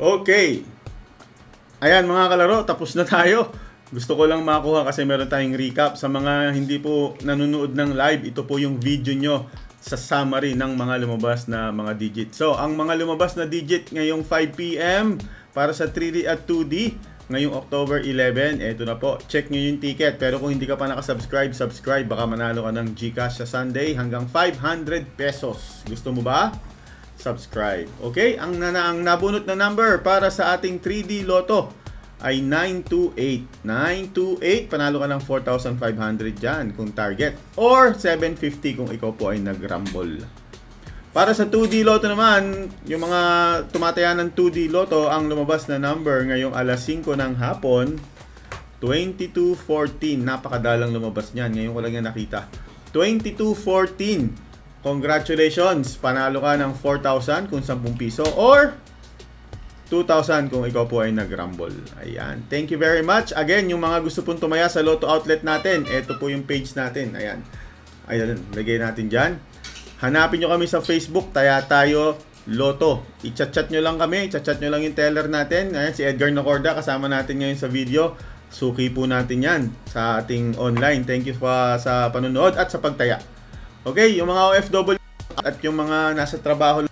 Okay. Ayan mga kalaro, tapos na tayo. Gusto ko lang makuha kasi meron tayong recap. Sa mga hindi po nanonood ng live, ito po yung video nyo sa summary ng mga lumabas na mga digit. So, ang mga lumabas na digit ngayong 5 PM para sa 3D at 2D, ngayong October 11, eto na po. Check nyo yung ticket. Pero kung hindi ka pa nakasubscribe, subscribe. Baka manalo ka ng GCash sa Sunday hanggang 500 pesos. Gusto mo ba? Subscribe. Okay? Ang nabunot na number para sa ating 3D Lotto ay 928. 928, panalo ka ng 4,500 dyan kung target. Or 750 kung ikaw po ay nag-rumble. Para sa 2D Lotto naman, yung mga tumataya ng 2D Lotto, ang lumabas na number ngayong alas 5 ng hapon, 2214. Napakadalang lumabas niyan. Ngayon ko lang yan nakita. 2214. Congratulations! Panalo ka ng 4,000 kung 10 piso or 2,000 kung ikaw po ay nag-rumble. Ayan. Thank you very much. Again, yung mga gusto pong tumaya sa Lotto outlet natin, ito po yung page natin. Ayan. Ayan, lagay natin dyan. Hanapin nyo kami sa Facebook, Taya Tayo Lotto. I-chat-chat nyo lang kami. I-chat nyo lang yung teller natin. Ayan, si Edgar Nacorda, kasama natin ngayon sa video. Suki po natin yan sa ating online. Thank you sa panonood at sa pagtaya. Okay, yung mga OFW at yung mga nasa trabaho,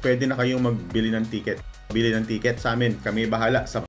pwede na kayong magbili ng ticket. Bili ng ticket sa amin. Kami bahala sa